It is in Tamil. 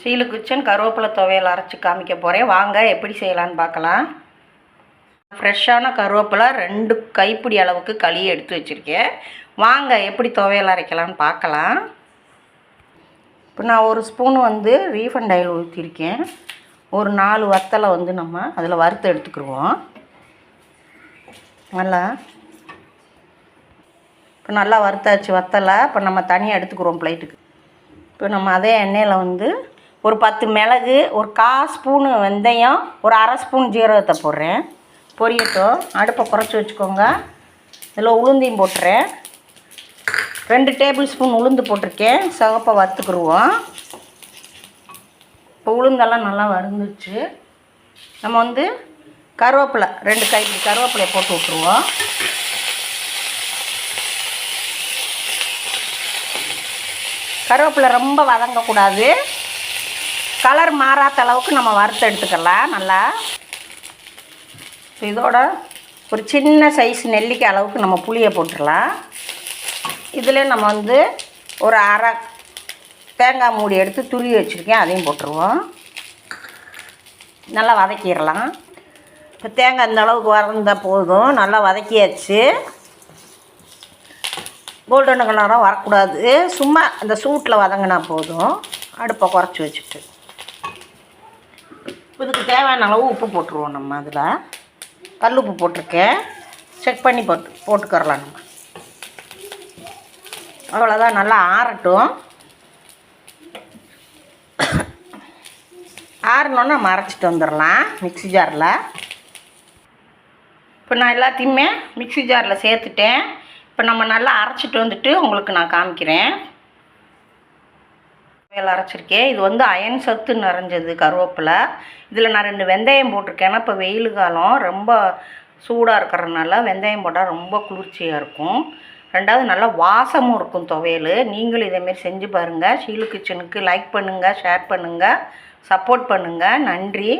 ஷீலு கிச்சன் கருவேப்பிலை துவையல் அரைச்சி காமிக்க போகிறேன். வாங்க எப்படி செய்யலான்னு பார்க்கலாம். ஃப்ரெஷ்ஷான கருவேப்பிலை 2 கைப்பிடி அளவுக்கு கழுவி எடுத்து வச்சுருக்கேன். வாங்க எப்படி துவையல் அரைக்கலான்னு பார்க்கலாம். இப்போ நான் 1 ஸ்பூன் ரீஃபண்ட் ஆயில் ஊற்றிருக்கேன். ஒரு 4 வத்தலை நம்ம அதில் வறுத்து எடுத்துக்கிடுவோம். இப்போ நல்லா வறுத்தாச்சு வத்தலை. இப்போ நம்ம தனியாக எடுத்துக்கிறோம் பிளேட்டுக்கு. இப்போ நம்ம அதே எண்ணெயில் ஒரு 10 மிளகு, ஒரு 1/4 ஸ்பூனு வெந்தயம், ஒரு 1/2 ஸ்பூன் ஜீரகத்தை போடுறேன். பொரியட்டும். அடுப்பை குறைச்சி வச்சுக்கோங்க. இதில் உளுந்தையும் போட்டுறேன். 2 டேபிள் ஸ்பூன் உளுந்து போட்டிருக்கேன். சிவப்பை வறுத்துக்கிடுவோம். இப்போ உளுந்தெல்லாம் நல்லா வறுந்துச்சு. நம்ம கருவேப்பிலை 2 கைப்பிடி கருவேப்பிலையை போட்டு விட்ருவோம். கருவேப்பிலை ரொம்ப வதங்கக்கூடாது. கலர் மாறாத அளவுக்கு நம்ம வறுத்து எடுத்துக்கலாம் நல்லா. இதோட ஒரு சின்ன சைஸ் நெல்லிக்காய் அளவுக்கு நம்ம புளியை போட்டுடலாம். இதில் நம்ம ஒரு அரை தேங்காய் மூடி எடுத்து துருவி வச்சுருக்கேன். அதையும் போட்டுருவோம். நல்லா வதக்கிடலாம். இப்போ தேங்காய் இந்த அளவுக்கு வதந்தால் போதும். நல்லா வதக்கியாச்சு. கோல்டன் கலராக வரக்கூடாது. சும்மா இந்த சூட்டில் வதங்கினா போதும். அடுப்பை குறைச்சி வச்சுட்டு இதுக்கு தேவையான அளவு உப்பு போட்டுருவோம். நம்ம அதில் கல் உப்பு போட்டிருக்கேன். செக் பண்ணி போட்டுக்கறலாம். நம்ம அவ்வளோதான். நல்லா ஆறட்டும். ஆறணுன்னு நம்ம அரைச்சிட்டு வந்துடலாம் மிக்ஸி ஜாரில். இப்போ நான் எல்லாத்தையுமே மிக்ஸி ஜாரில் சேர்த்துட்டேன். இப்போ நம்ம நல்லா அரைச்சிட்டு உங்களுக்கு நான் காமிக்கிறேன். துவையல் அரைச்சிருக்கேன். இது அயன் சத்து நிறைஞ்சது கருவேப்பிலை. இதில் நான் 2 வெந்தயம் போட்டிருக்கேன். ஏன்னா இப்போ வெயில் காலம் ரொம்ப சூடாக இருக்கிறதுனால வெந்தயம் போட்டால் ரொம்ப குளிர்ச்சியாக இருக்கும். 2வது நல்லா வாசமும் இருக்கும் துவையல். நீங்களும் இதேமாரி செஞ்சு பாருங்கள். ஷீலு கிச்சனுக்கு லைக் பண்ணுங்கள், ஷேர் பண்ணுங்கள், சப்போர்ட் பண்ணுங்கள். நன்றி.